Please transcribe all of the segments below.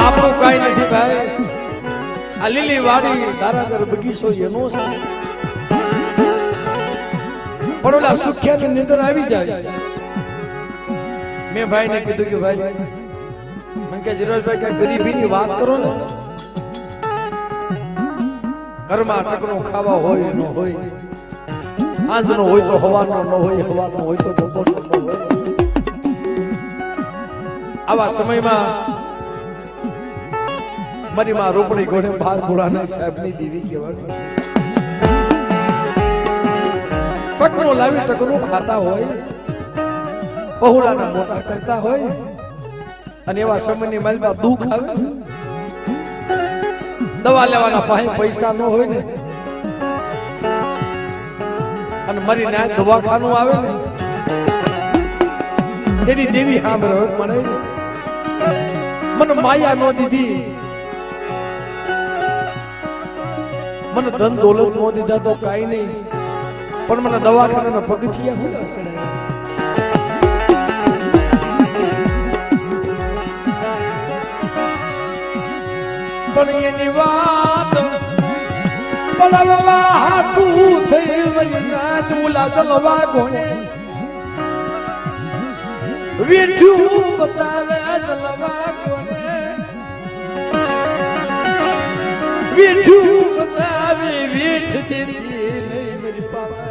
આપણું કાઈ નથી ભાઈ. આ લીલી વાડી તારાગર બગીચો એનો છે. પણ ઓલા સુખ્યાની નિંદર આવી જાય. મેં ભાઈને કીધું કે ભાઈ મને કે જીરોજભાઈ કે ગરીબીની વાત કરો ને. ઘરમાં ટકનો ખાવા હોય ન હોય, આંધનો હોય તો હવાનો ન હોય, હવાનો હોય તો બપોરનો ન હોય. આવા સમયમાં મારી માં રોપડી ઘોડે બાર ઘોડાના સાહેબની દેવી કહેવાનું. ટકનો લાવી ટકનો ખાતા હોય, બહુડાના મોટા કરતા હોય, અને એવા સમયની માલમાં દુઃખ આવે, દવા લેવાના પાસે પૈસા ન હોય ને, અને મારી ના દવાખાનું આવે ને, તેની દેવી સાંભળે મને માયા નો દીધી, મને ધન દોલત નો દીધા તો કાઈ નહીં, પણ મને દવાખાના પગથિયા હું પણ એની વાત બળવા હાથું થઈ વરના ચૂલા જલવા ગોણે વીઠું બતાવે જલવા ગોણે વીઠું બતાવે વીઠ તેરી મેરી પાવા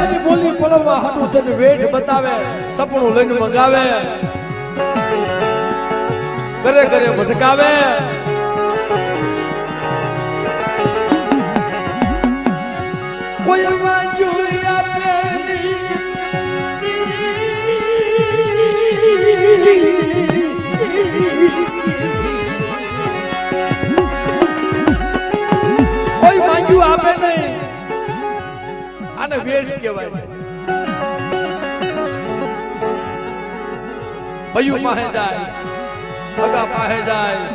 એની બોલી બળવા હાથું થઈને વેઠ બતાવે, સપનું લઈને મંગાવે, ઘરે ઘરે ભટકાવે, કોઈ વાંજું આપેલી કોઈ વાંજું આપે નહીં. આને વેઠ કહેવાય. ભયું પાસે જાય, ભગા પાસે જાય,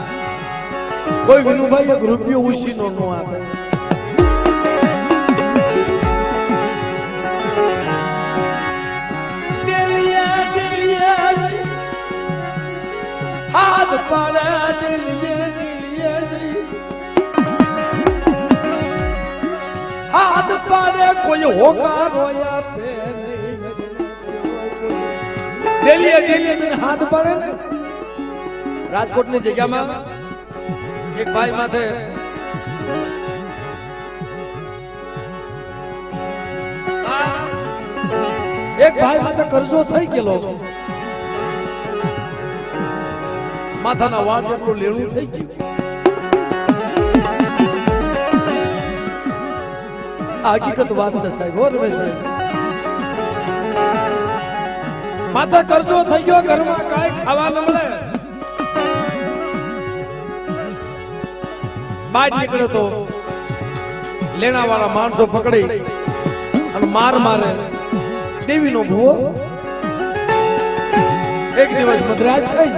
કોઈ વિનુભાઈ એક રૂપિયો ઉછીનો ન આપે. હાથ પાડે હાથ પાડે કોઈ હોકારો આપે ડેલીએ ડેલીએ હાથ પાડે ને. રાજકોટની જગ્યામાં એક ભાઈ માથે કરજો થઈ ગયેલો, માથાના વાળ જેટલું લેણું થઈ ગયું. આ હકીકત વાત છે સાહેબ. હો રમેશભાઈ, માથા કરજો થઈ ગયો, ઘરમાં કાંઈ ખાવા ન મળે. બહાર નીકળ્યો તો લેણા વાળા માણસો પકડી અને માર મારે. દેવીનો ભૂવો એક દિવસ મધરાત થઈ,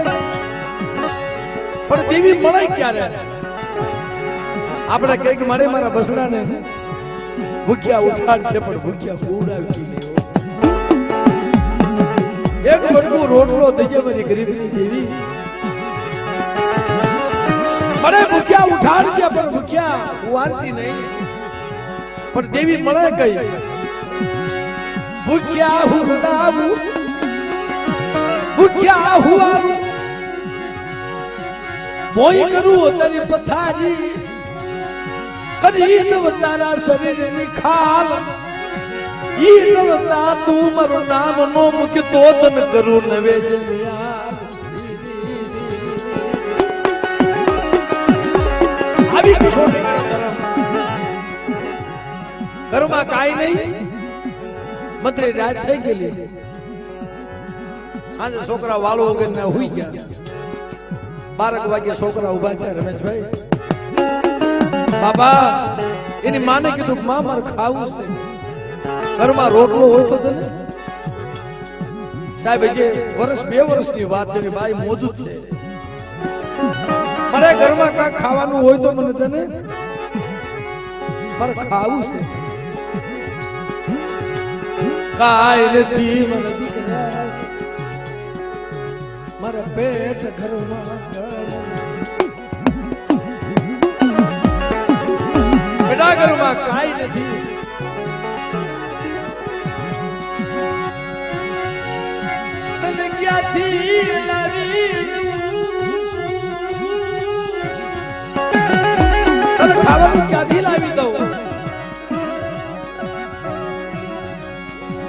પણ દેવી મળે ક્યારે? આપણે કઈક મારે મારા બસડાને ભૂખ્યા ઉઠાડ છે, પણ ભૂખ્યા ઉડાવી નહીં. એક બટકું રોટલો દેજે મારી ગરીબની દેવી, મને ભૂખ્યા ઉઠાડજે, પણ ભૂખ્યા ઉવારતી નહીં. પણ દેવી મળે કઈ? ભૂખ્યા હુડાવું, ભૂખ્યા હુવારું, મોય કરું તારી પથારી, કરી દવ તારા શરીરની ખાલ, ઈ દવતા તું મારું નામ નો મૂકી તો તને કરું નવેજ. આવી કિશોરી ઘરમાં કાઈ નહીં, મંત્રી રાત થઈ ગયેલી. આજે છોકરા વાળો વગર ના હુઈ ગયા. 12 વાગે છોકરા ઉભા થયા. રમેશભાઈ બાબા એની માને કીધું કે માં મારે ખાવું છે, ઘરમાં રોટલો હોય તો તને. સાહેબ જે વર્ષ 2 વર્ષની વાત છે, ભાઈ મોજૂદ છે. મારે ઘરમાં કાંઈક ખાવાનું હોય તો મને તને, મારે ખાવું છે. કાંઈ નથી મને દીકરા, મારા પેટ ઘરમાં બેટા ઘરમાં કાઈ નથી. તને ક્યાંથી લાવી તને ખાવાનું ક્યાંથી લાવી દઉં?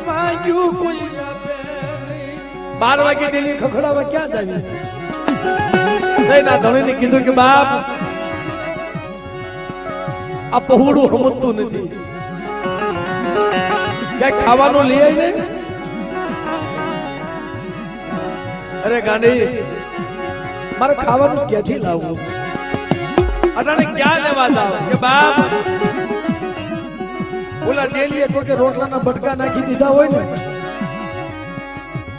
માંગ્યું કોઈ 12 વાગે ડેલી ખખડાવા ક્યાં જાવી? ના ધણીને કીધું કે બાપ આ પહોળું સમજતું નથી, ક્યાંક ખાવાનું લઈ આવી ને. અરે ગાંડી મારે ખાવાનું ક્યાંથી લાવવું? અટાણે ક્યાં લેવા જાવ? કે બાપ ઓલા ડેલીએ કોઈ કે રોટલાના બટકા નાખી દીધા હોય ને,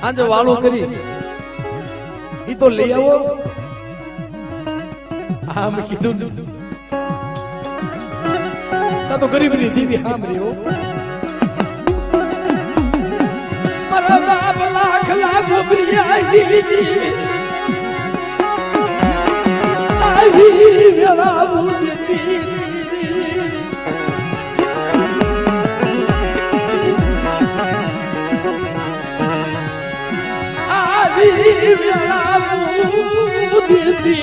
આજે વાળો કરી ઈ તો લઈ આવો. હા મેં કીધું તો ગરીબની દીવી સાંભળી હો. મારા બાપ લાખ લાખ ગોબરી આવી વેળા ઉડતી આવી વેળા ઉડતી આવી વેળા ઉડતી.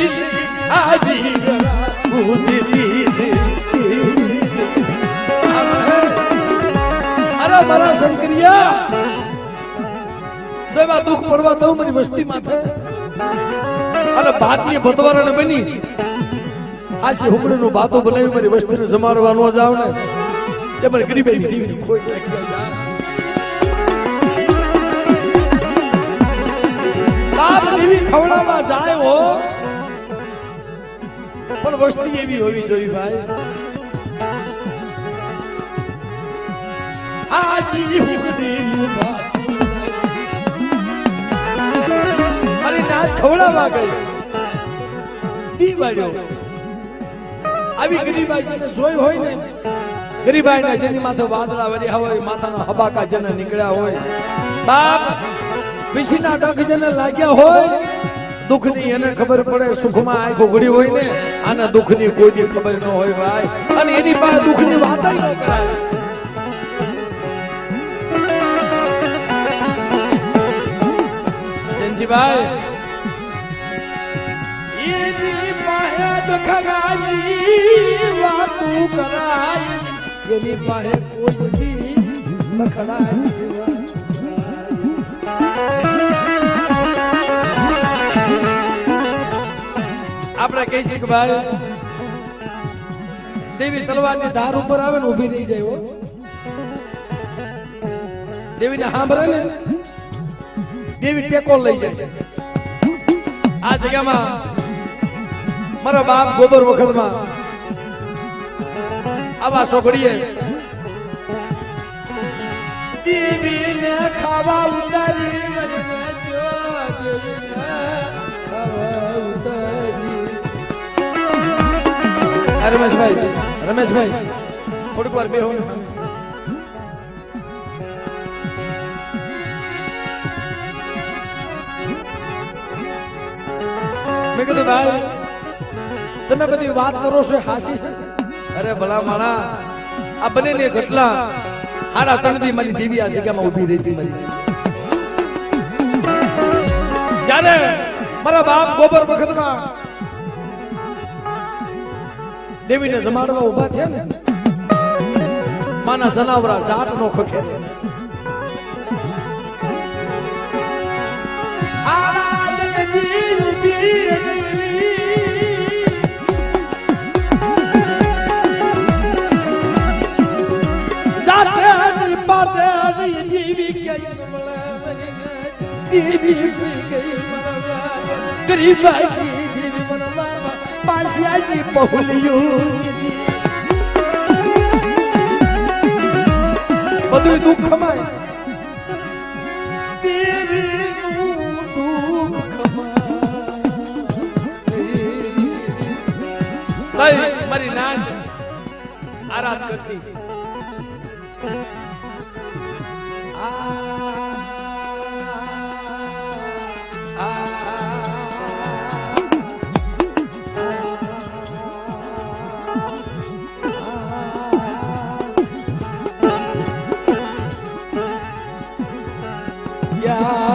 મારા શંકરિયા તો એમાં દુઃખ પડવા દઉં મારી વસ્તી માથે. અને ભાતની ભતવારાને બની આશી હુકડીનું ભાતો બનાવી મારી વસ્તીને જમાડવા ન જાવ ને તે મને ગરીબે દીવીની ખોટ નાખી જાય. બાપ દીવી ખવડાવવા જાય હો, પણ વસ્તી એવી હોવી જોઈએ ભાઈ. આશી હુકડીનું અરે નાચ ખવડાવવા ગઈ દીવાડ્યો. આવી ગરીબાઈ જેને જોઈ હોય ને, ગરીબાઈ જેની માથે વાદળા વર્યા હોય, માથાના હબાકા જેને નીકળ્યા હોય, બાપ વિસીના ડખ જેને લાગ્યા હોય, દુઃખની એને ખબર પડે. સુખમાં આંખ ઉઘડી હોય ને, આના દુઃખની કોઈ દી ખબર ન હોય ભાઈ. અને એની પાસે દુઃખની વાત ન કરાય. ભાઈ એની પાસે દખડાની વાતું કરાય, એની પાસે કોઈ દખડાય. આપણે કહી શકીએ કે ભાઈ દેવી તલવારની ધાર ઉપર આવે ને ઊભી રહી જાય. દેવીને સાંભળે ને દેવી ટેકો લઈ જાય. આ જગ્યામાં મારા બાપ ગોબર વખતમાં આવા સોગડીએ દેવીને ખાવા ઉતારી, રમેશભાઈ થોડીક વાર બેહો ને. મેં કીધું ભાઈ તમે બધી વાત કરો છો હાસી છે? અરે ભલા માણા આ બનેલી ઘટના 3.5 દી મારી દેવી આ જગ્યામાં ઊભી રહી હતી. મારી જ્યારે મારા બાપ ગોબર વખતમાં દેવીને જમાડવા ઉભા થયા ને, માના જનાવરા જાત નો ખખે બધું દુઃખમાં મારી નાન આરાધ કરતી.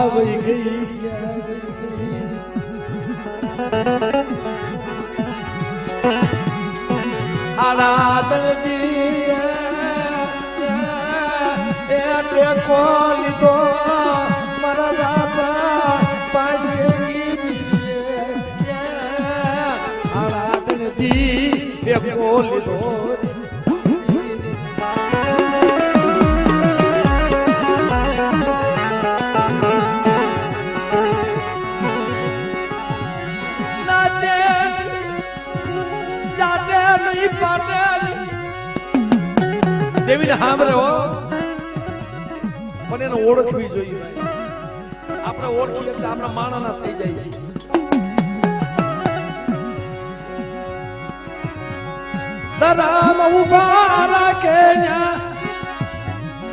ક્યાં વહી ગઈ આલાદનજી એ ટેકો લીધો મારા બાપા પાસે આલાદનજી ટેકો લીધો દેવીને સાંભળે હો પણ એને ઓળખવી જોઈએ ભાઈ આપણે ઓળખીએ એટલે આપણા માણાના થઈ જાય છે દરામ ઉભા રાખે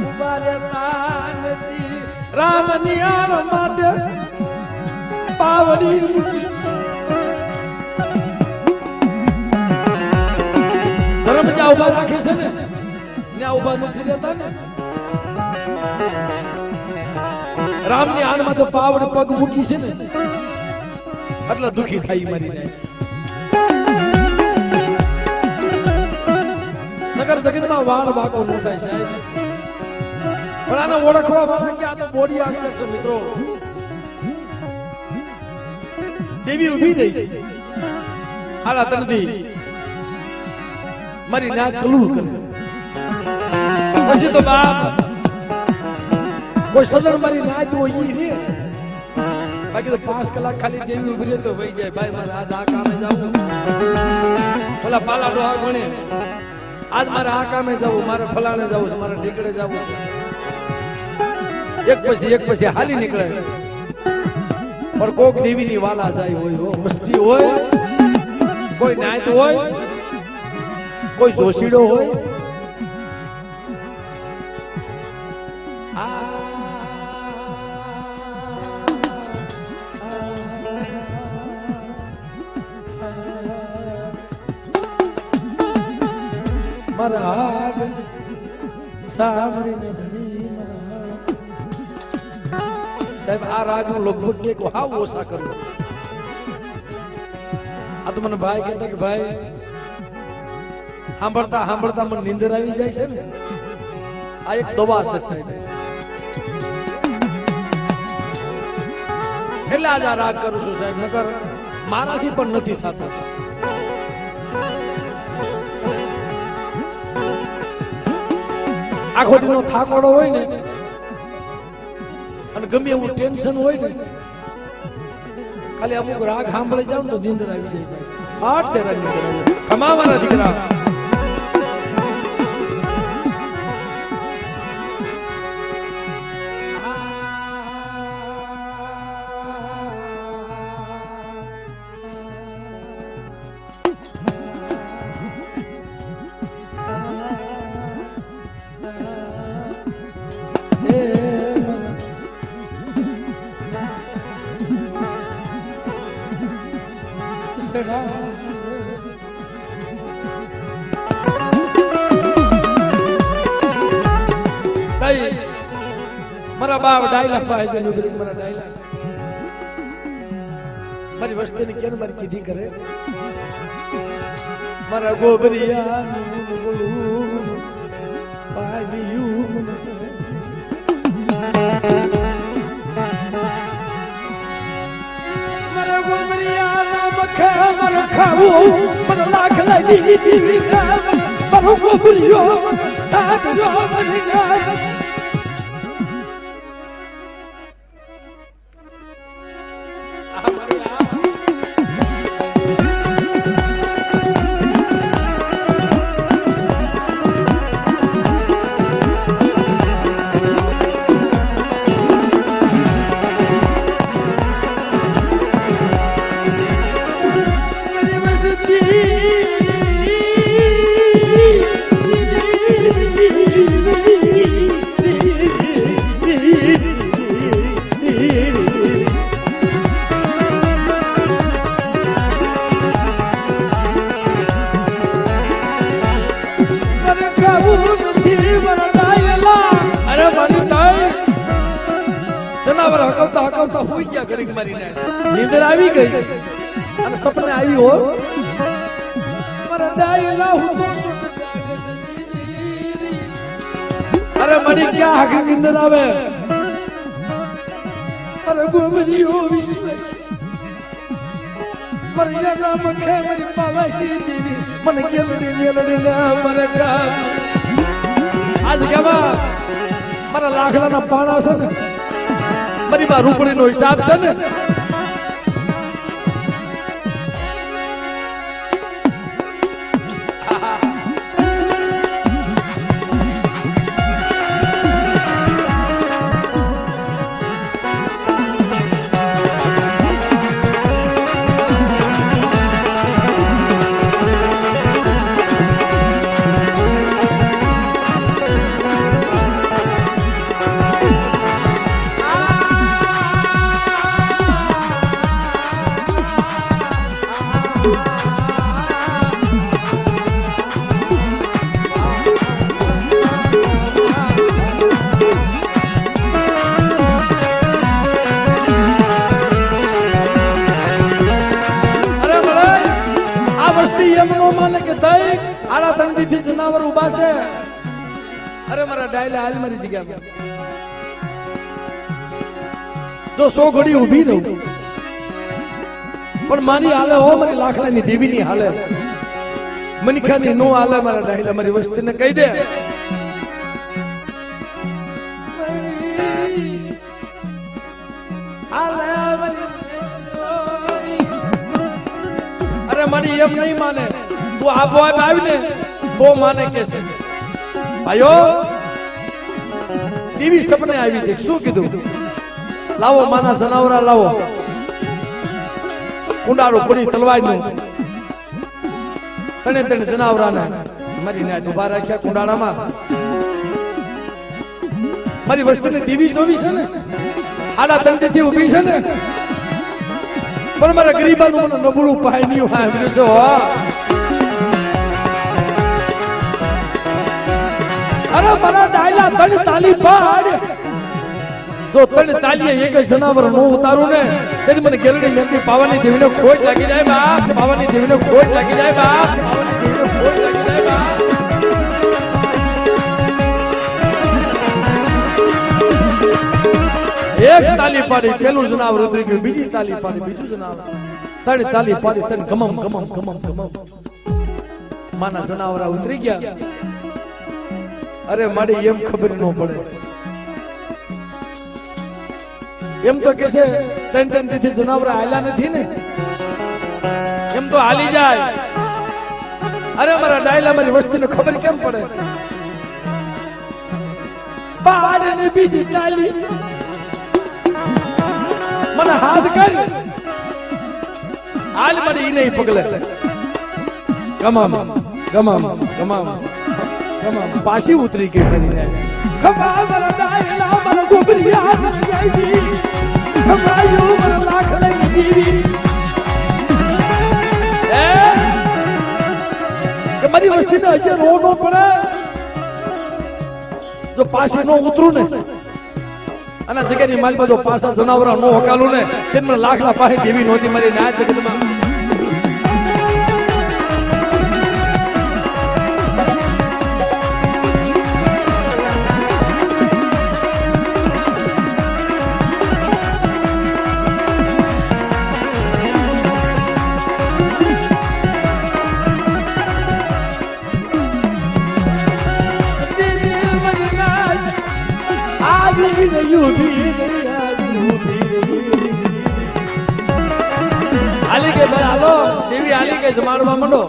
ઉભા રહેતા નથી રામ નિયાળ માટે પાવડી ધર્મ જા ઉભા રાખે છે ને ત્યાં ઉભા નથી રહેતા ને રામની આનમાં તો પાવડ પગ મૂકી છે ને એટલે દુખી થાય મારી નગર જગતમાં વાળ વાકો ન થાય સાહેબ પણ આને ઓળખવા વાળા કે આ તો બોડી અક્ષર છે મિત્રો દેવી ઊભી રહી આલા તનથી મારી નાક કલુલ કરે પછી તો બાપ કોઈ સજણ મારી નાચ હોય ઈ રે બાકી તો 5 કલાક ખાલી દેવી ઉભી રહે તો વહી જાય ભાઈ મારે આજ આ કામે જાવું ઓલા પાલા ડોહા ગણે આજ મારે આ કામે જાવું મારે ફલાણે જાવું છે મારે ઢીકડે જાવું છે એક પછી હાલી નીકળે પર કોક દેવીની વાલા જાય હોય મસ્તી હોય કોઈ નાચ હોય કોઈ જોશીડો હોય મારા સાંભળીને ધણી સાહેબ આ રાગનો લગભગ એક હાવ ઓછા કરું આ તો મને ભાઈ કહેતા કે ભાઈ સાંભળતા સાંભળતા મને નીંદર આવી જાય છે ને આ એક દવા છે સાહેબ એટલે આજ આ રાગ કરું છું સાહેબ નકર મારાથી પણ નથી થતો આખો દીનો થાકોડો હોય ને અને ગમે એવું ટેન્શન હોય ને ખાલી અમુક રાગ સાંભળી જાવ તો નીંદર આવી જાય આઠ તેરા નીંદર આવી કમાવાના દીકરા મારા બાપ ડાયલા ભાઈ છે મારા ડાયલા મારી વસ્તીની કેમ મારી કીધી કરે મારા ગોબરિયા મારા ગોબરિયા મખે મર ખાવું મને લાખ લાગી દીવી મારો ગોબરિયો તારો મરી ગયા હકાવતા હોઈ ગયા ઘડીક મારીને નીંદર આવી ગઈ અને સપને આવી હો મારા ડાયલા હું અરે મરી ક્યાં હાકી નીંદર આવે અરે ગોબરીઓ વિશ્વાસ મરિયા નામ કે મરી પાવા કી દેવી મને કેલડી ના મરે કા આજ કેવા મારા લાખલાના પાણા છે ને મારી બા રૂપડીનો હિસાબ છે ને આલા તંગી થી જનાવર ઉભા છે અરે મારા ડાયલા હાલ મારી જગ્યા જો 100 ઘડી ઊભી રહું પણ મારી હાલે હો મારી લાખલાની દેવીની હાલે મનખાની નો હાલે મારા ડાયલા મારી વસ્તીને કહી દે અરે મારી એમ નહીં માને તું આ બોય આવીને તો માને કે છે ભાઈઓ દેવી સપને આવી દેખ શું કીધું લાવો માના જનાવરા લાવો કુંડાળો પૂરી તલવારનું તને જનાવરાને મારી ને ઉભા રાખ્યા કુંડાળામાં મારી વસ્તુને દેવી જોવી છે ને આડા તંતીથી ઊભી છે ને પણ મારા ગરીબાનું મને નબળું પાય નહીં આવ્યું છે અરે મારા ડાયલા તણ તાલી પાડ જો તણ તાલીએ એક જનાવર નો ઉતારું ને તેથી મને ગેરડી મહેંદી પાવાની દેવીને ખોજ લાગી જાય બાપ પાવાની દેવીને ખોજ લાગી જાય બાપ પાવાની દેવીને ખોજ લાગી જાય બાપ એક તાલી પાડી પેલું જનાવર ઉતરી ગયું બીજી તાલી પાડી બીજું જનાવર તણ તાલી પાડી તણ ગમમ ગમમ ગમમ ગમમ માના જનાવરા ઉતરી ગયા અરે મારી એમ ખબર ન પડે એમ તો કે છે ત્રણ થી જનાવરા હાલ્યા નથી ને એમ તો હાલી જાય અરે મારા ડાયલા મારી વસ્તીને ખબર કેમ પડે પાડ ને બીજી તાલી મને હાથ કર હાલ મારી ઈ નહીં પગલે ગમામ ગમામ ગમામ પાછી ઉતરી ગઈ કરીને ખમા મારા ડાયલા મારા ગોબરિયા ન ગઈ ખમાયો મારા લાખ લઈ દીવી કે મારી વસ્તીને હજે રો નો પડે જો પાછી નો ઉતરું ને અને જગ્યાની માલમાં જો પાછા જનાવરા નો હકાલું ને તેમને લાખલા પાસે દેવી નહોતી મારી ના જગતમાં જમાડવા માંડો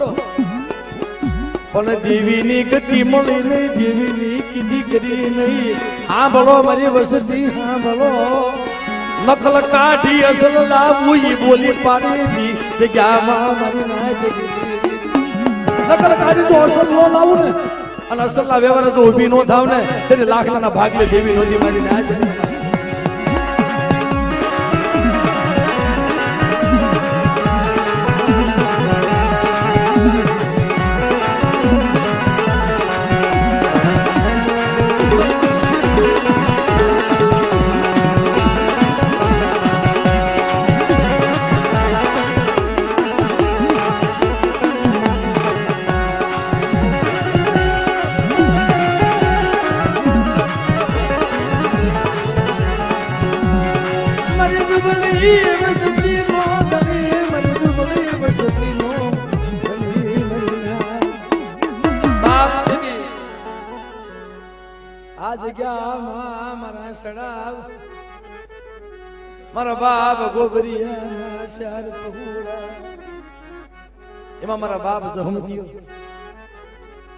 પણ દેવીની ગતિ મળી નહીં દેવીની કીધી કરી નહીં હા બોલો મારી વસતી હા બોલો નકલ કાઢી અસલ લાવું ઈ બોલી પાડી દી જગ્યામાં મારી ના નકલ કાઢી જો અસલ નો લાવું ને અને અસલ ના વ્યવહાર જો ઊભી નો થાવ ને તેની લાખના ભાગલે દેવી નોતી મારી ના દુબળી વસતી નો ધણી મને દુબળી વસતી નો ધણી બાપ દીદી આ જગ્યામાં મારા સડાવ મારા બાપ ગોબરિયા શાર પહુડા એમાં મારા બાપ જહમતીઓ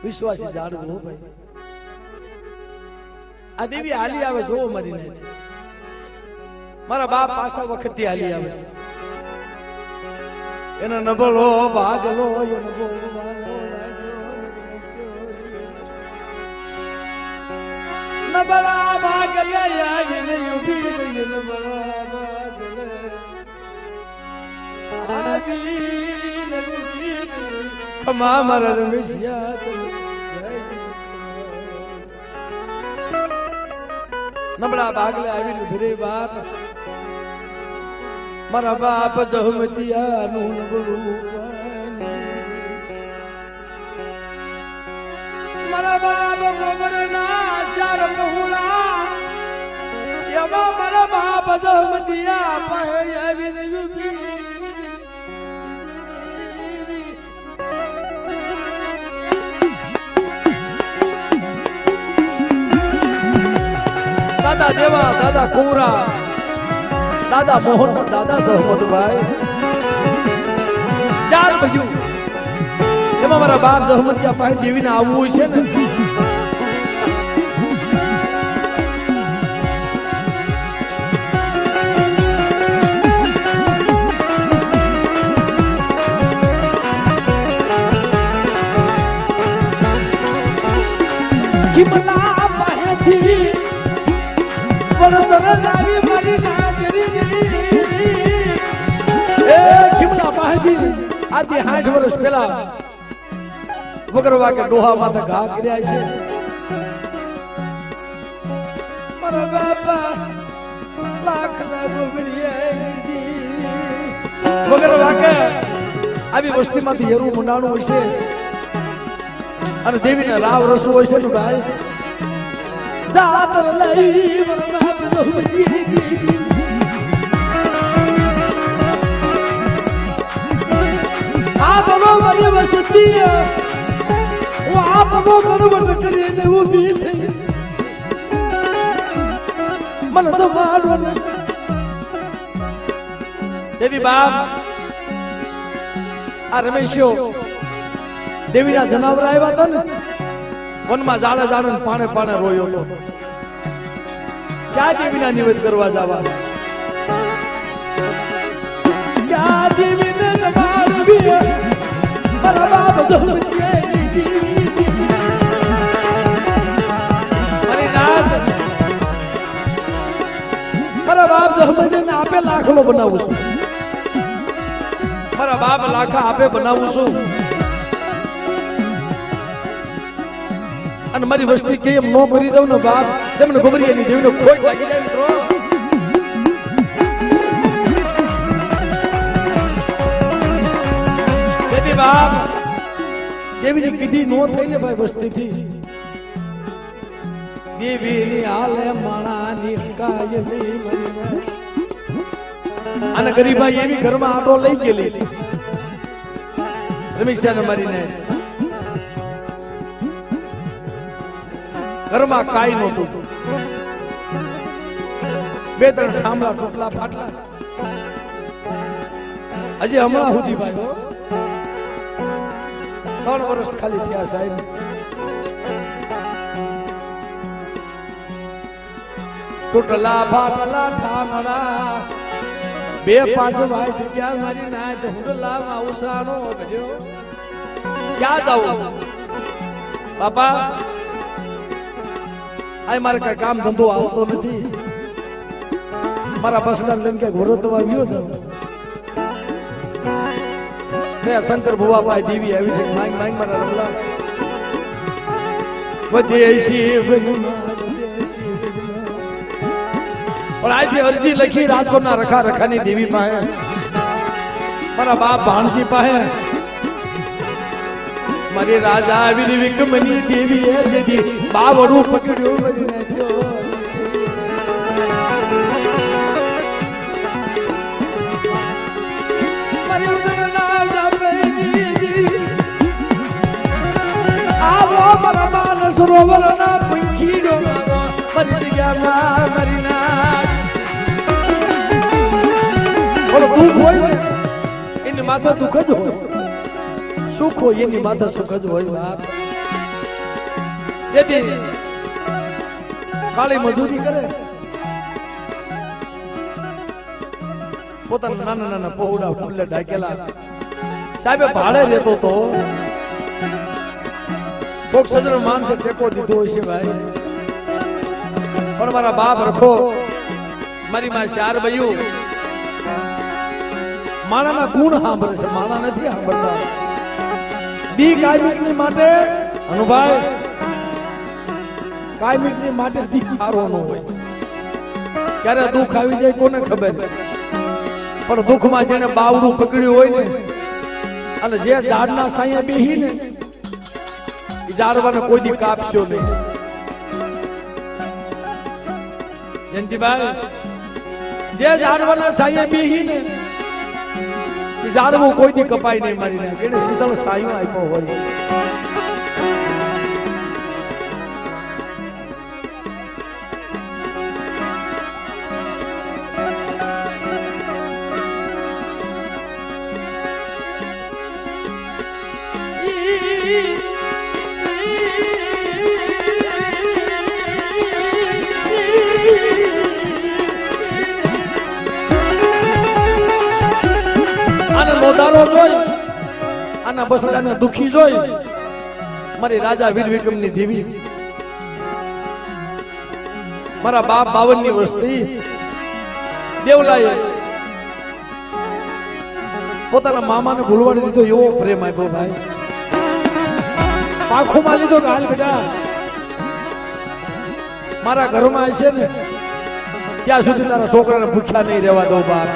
વિશ્વાસી જાડવો ભાઈ આ દેવી હાલી આવે જો મારી નહીં મારા બાપ પાછા વખત હાલી આવે છે એનો નબળો ભાગલો એનો નબળા ભાગલે આવીને ઉભી રહી નબળા ભાગલે આવીને ઉભી રહી ખમા મારા રમેશિયા નબળા ભાગલે આવીને ભીરે બાપ મારા બાપ જહમતિયાનું નબળું મારા બાપ ગોબરના શાર પહુલા એવા મારા બાપ જહમતિયા પાસે આવીને દાદા દેવા દાદા કોરા દાદા મોહન દાદા જહમતભાઈ ચાર ભજ્યું એમાં મારા બાપ જહમતિયા પાસે દેવીને આવવું છે ને ખીમલા પાસેથી વડોદરા લાવી મારી નાગરી એ ખીમલા પાસેથી આથી 60 વર્ષ પહેલા વગરવા કે ડોહા માથે ઘા કર્યા છે મારા બાપા લાખ વગરવા કે આવી વસ્તીમાંથી હેરું મંડાણું હોય છે અને દેવીને રાવ રસવું હોય છે ને ભાઈ જાતર લઈ મારા બાપ આ બગો મારી વસતી હું આ બગો ગણવટ કરીને ઊભી થઈ મને સંભાળો ને દેવી બાપ આ રમેશો દેવીના જનાવર આવ્યા હતા ને વનમાં જાડે જાડે પાણે પાણે રોયો હતો ક્યાં દેવીના નિવેદ કરવા જવા ક્યાં દેવીને જમાડવી મારા બાપ મારા બાપ જહમતીને આપે લાખલો બનાવું છું મારા બાપ લાખા આપે બનાવું છું અને મારી વસ્તી કેમ નો કરી દઉં ને બાપ તેમને ગોબરિયાની દેવીનો ખોટ લાગી જાય મિત્રો તેથી બાપ દેવીની કીધી નો થઈ ને ભાઈ વસ્તીથી દેવીની હાલે માણાની કાય નહીં મરી અને ગરીબાઈ એવી ઘરમાં આટો લઈ ગયેલી રમેશને મારીને ઘરમાં કાઈ નહોતું 2-3 ઠામલા ટોટલા ફાટલા હજી હમણાં સુધી ભાઈ 3 વર્ષ ખાલી થયા સાહેબ ટોટલા ફાટલા ઠામડા 2-5 ભાઈ જગ્યા મારી ના ધુંડલા માઉસાનો ભજ્યો ક્યાં જાઉં બાપા આ મારે કઈ કામ ધંધો આવતો નથી મારા બસડા લઈને કઈ ઘોરતવા આવ્યો હતો મેં શંકર ભુવા ભાઈ દેવી આવી છે માંગ માંગ મારા રમલા વદેશી પણ આજે અરજી લખી રાજકોટના રખા રખાની દેવી પાસે મારા બાપ ભાણજી પાસે મારી રાજા આવી વિકમની દેવી એ દીદી બાવડું પકડ્યું મરી નાખ્યો મારી ઉદરના જાપેજી આવો મારા માન સરોવરના પંખીડો મારી જગ્યામાં મારી ના બોલો દુઃખ હોય ને એની માથે દુઃખ જ હોય, સુખ હોય એની માથે સુખ જ હોય બાપ. તેથી ખાલી મજૂરી કરે, પોતાના નાના નાના પહોળા ફૂલે ઢાકેલા સાહેબે ભાડે રહેતો તો કોક સજ્જન માણસે ટેકો દીધો હોય છે ભાઈ. પણ મારા બાપ રખો મારી માં ચાર બયું માણાના ગુણ સાંભળે છે, માણા નથી સાંભળતા. દી કાયમિકની માટે અનુભાઈ કાયમિકની માટે દી સારો ન હોય. ક્યારે દુઃખ આવી જાય કોને ખબર, પણ દુઃખમાં જેને બાવડું પકડ્યું હોય ને અને જે ઝાડના સાયા બેહી ને એ ઝાડવાને કોઈ દી કાપશો નહીં. જયંતિભાઈ જે ઝાડવાના સાયા બેહી ને એ ઝાડવું કોઈ દી કપાય નહીં મારી નાખે, એને શીતળ સાયો આપ્યો હોય. નોધારો જોઈ આના બસડાને દુખી જોઈ મારી રાજા વીર વિક્રમની દેવી મારા બાપ 52 ની વસ્તી દેવલાએ પોતાના મામાને ભૂલવાડી દીધો એવો પ્રેમ આપ્યો ભાઈ. પાંખોમાં લીધો કે હાલ બેટા મારા ઘરમાં છે ને ત્યાં સુધી તારા છોકરાને ભૂખ્યા નહીં રહેવા દો બાપ.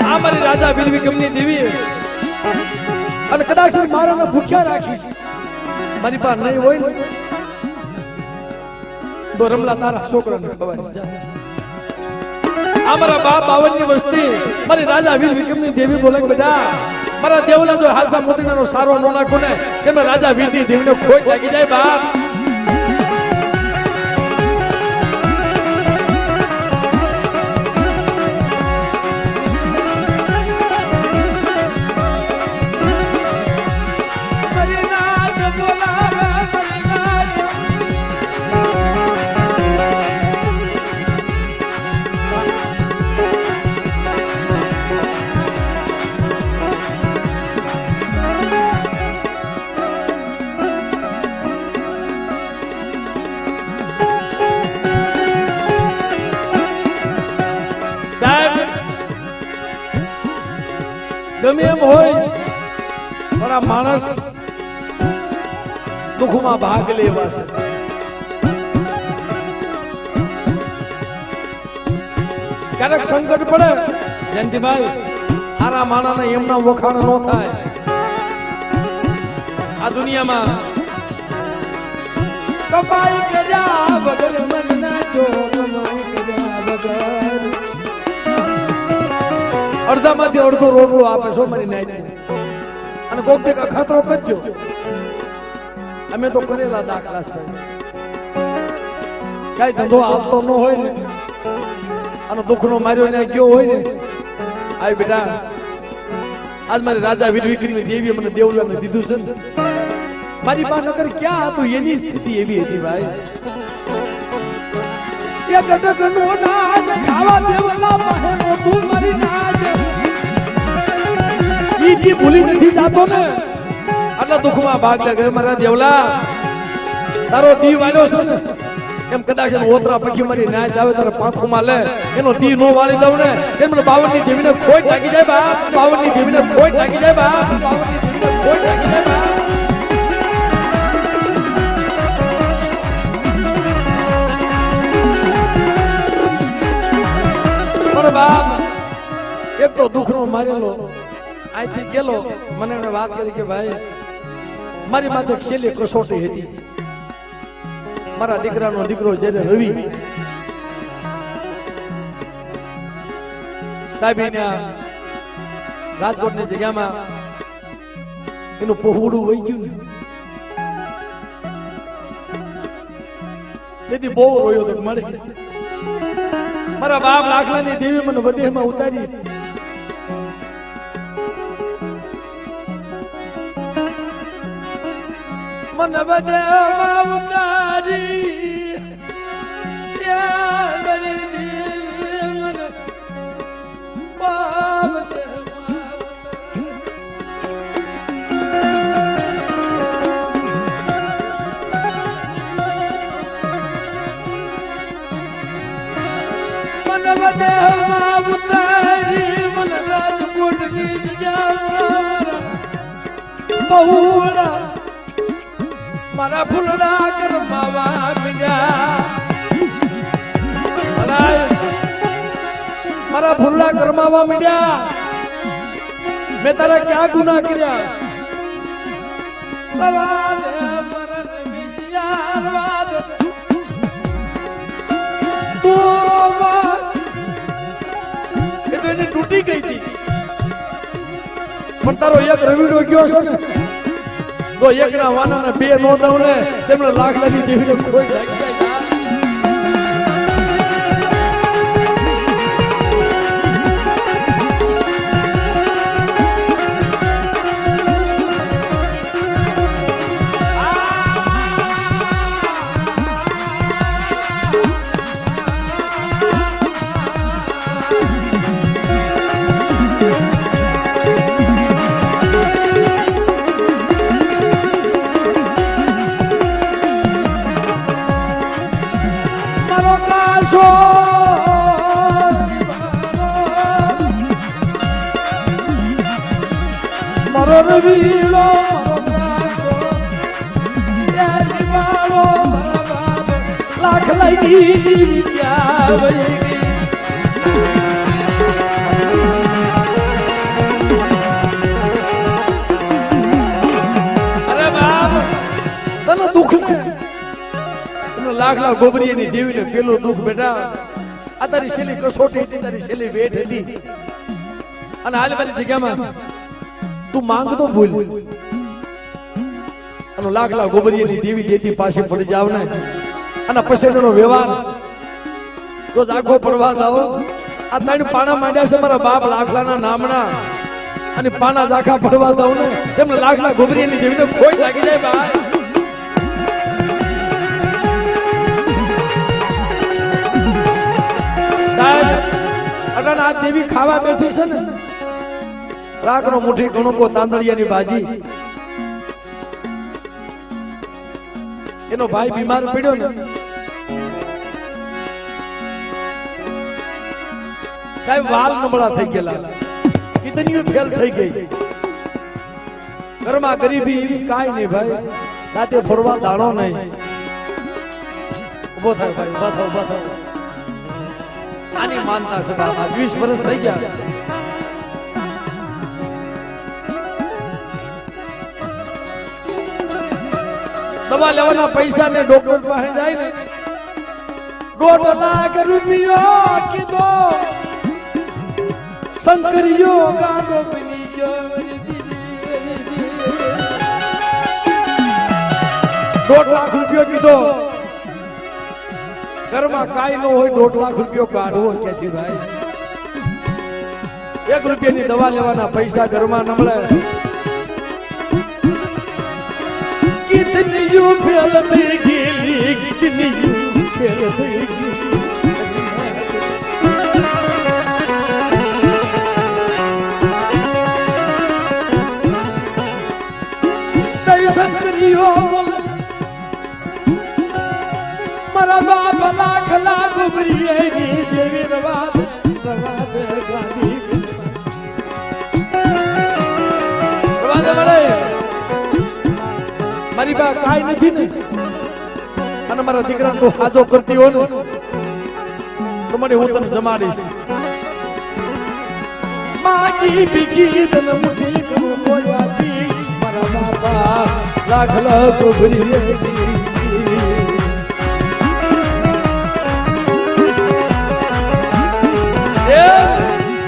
આ મારી રાજા વીર વિક્રમની દેવી અને કદાચ મારાને ભૂખ્યા રાખીશ મારી પાસે નહીં હોય ને તો રમલા તારા છોકરાને ખવાડી જાય. આ મારા બાપ 52 ની વસ્તી મારી રાજા વીર વિક્રમની દેવી બોલે બેટા મારા દેવલા જો હાસા મોતીનો સારો નો નાખો ને તેમાં રાજા વીરની દેવીને ખોટ લાગી જાય બાપ. ગમે એમ હોય પણ આ માણસ દુઃખમાં ભાગ લેવા છે. ક્યારેક સંકટ પડે જયંતિભાઈ આરા માણાને એમના વખાણ ન થાય. આ દુનિયામાં કપાઈ ગયા વગર મનના જો કમાઈ ગયા વગર અડધામાંથી અડધો રોટલો આપે છો મારી નાઈ અને કોક તે ખતરો કરજો. અમે તો કરેલા દાખલા છે કઈ ધંધો આવતો ન હોય ને અને દુઃખનો માર્યો ને ગયો હોય ને આવી બેટા આજ મારી રાજા વીર વિક્રમની દેવીએ મને દેવલાને દીધું છે. મારી પાસે નગર ક્યાં હતું એની સ્થિતિ એવી હતી ભાઈ. એક ટકનો નાજ ખાવા દેવલા પાસે તું મારી નાજ ઈ ભૂલી નથી જાતો ને એટલે દુઃખમાં ભાગ લે. મારા દેવલા તારો દીવ વાળ્યો છે ને એમ કદાચ ઓતરા પખી મારી નાચ આવે તારે પાંખોમાં લે એનો દી નો વાળી દઉં ને એમ 52 ની દેવીને ખોટ લાગી જાય બાપ. 52 ની દેવીને ખોટ લાગી જાય બાપ. 52 ની દેવીને ખોટ લાગી જાય બાપ. પણ બાપ એક તો દુઃખનો મારેલો અહીંથી ગયેલો મને એને વાત કરી કે ભાઈ મારી માથે એક છેલ્લી કસોટી હતી. મારા દીકરાનો દીકરો જ્યારે રવિ સાહેબ રાજકોટની જગ્યામાં એનું પહોળું વહી ગયું ને તેથી બહુ રોયો તો મળે મારા બાપ લાખલાની દેવી મને વધેમાં ઉતારી મને વધેમાં ઉતારી ત્યાં મારી દેવી મને બાપ દેહમાં ઉતારી મને રાજકોટની જગ્યામાં બહુડા મારા ફૂલડા કરમાવા મીડ્યા મારા ફૂલડા કરમાવા મીડ્યા મેં તારા ક્યાં ગુના કર્યા તૂટી ગઈ હતી પણ તારો એક રવિડો ગયો છે ને તો એક ના વાના ને બે નો દઉં ને તેમને લાખ લાગી દેવીને કોઈ લાગી જાય મારો રવીલો લાખ લાગી ક્યાં વહી ગઈ અરે બાપ તને દુઃખ ને લાખ લાખ ગોબરીની દેવીને પેલું દુઃખ બેટા આ તારી છેલ્લી કસોટી હતી તારી છેલ્લી વેઠ હતી અને હાલ મારી જગ્યામાં તું માંગતો ભૂલ અને લાખ લાખ ગોબરીની દેવી દેતી પાસે પડી જાવ ને અને પછીનો વ્યવહાર રોજ આખો પડવા જાઓ આ ત્રણ પાણા માંડ્યા છે મારા બાપ લાખલાના નામના અને પાણા આખા પડવા જાવ ને તેમને લાખ લાખ ગોબરીની દેવીને કોઈ લાગી જાય ભાઈ અટાણ આ દેવી ખાવા બેઠી છે ને રાખનો મુઠ્ઠી કણકો તાંદળિયાની ભાજી એનો ભાઈ બીમાર પડ્યો ને સાહેબ વાલ નબળા થઈ ગયેલા કિડનીઓ ફેલ થઈ ગઈ ઘરમાં ગરીબી એવી કાંઈ નહીં ભાઈ રાતે ફરવા દાણો નહીં ઉભો થાય ભાઈ ઉભા થાવ આની માનતા છે બાપા 20 વર્ષ થઈ ગયા દવા લેવાના પૈસા ને ડોક્ટર પાસે જાય ને 1.5 લાખ રૂપિયા કીધો શંકરિયો ગાડો બની ગયો 1.5 લાખ રૂપિયો કીધો ઘરમાં કાઈ ન હોય 1.5 લાખ રૂપિયો કાઢવો ક્યાંથી ભાઈ 1 રૂપિયાની દવા લેવાના પૈસા ઘરમાં ન મળે कितनी यूं फेल देगी कितनी यूं फेल देगी तय संकरियो मारा बाप लाख लाख उभरिएगी देवी रवा दे गाड़ी रवा दे बड़े મારી બા કાઈ નથી ને અને મારા દીકરા તો હાજો કરતી હો ને તો મને હું તને જમાડીશ માગી બીગી તને મુઠી કરું મોયા બી મારા બાપા લાખ લાખ ઉભરી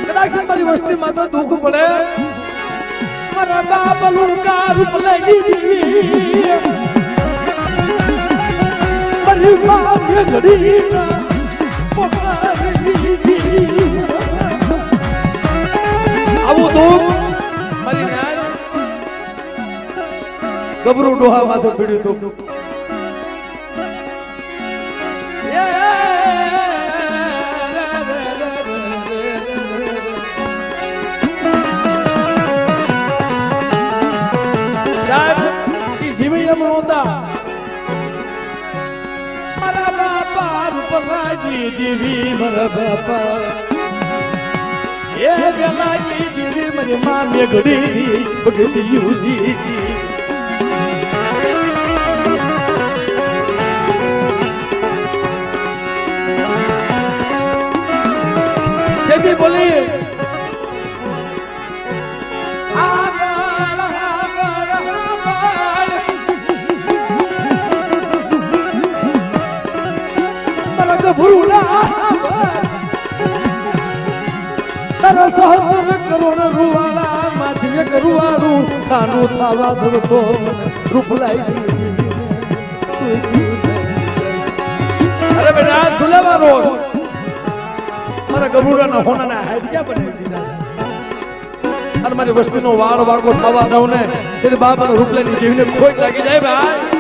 કદાચ મારી વસ્તીમાં તો દુઃખ પડે મારા બાપ લુકા રૂપ લઈ દીધી મારી બાપ ઘડી આવું દુઃખ મારી ન્યાય ગબરું ડોહા માથે પીડ્યું હતું મારા બાપા રૂપલાજી દેવી મારા બાપા એ વેલાજી દેવી મારી માં મેઘડી ભગતી યુદી જેથી બોલી તારા સહસ્ત્ર કરોડ રૂવાળા માથી એક રૂવાળું ખાનું થવા દો રૂપ લાઈ અરે બેટા સુલેવા રોજ મારા ગબુડાના હોનાના હાઈટ ક્યાં બનાવી દીધા છે અને મારી વસ્તીનો વાળ વાગો થવા દઉં ને તેથી બાપાનો રૂપ લઈને જીવને ખોટ લાગી જાય ભાઈ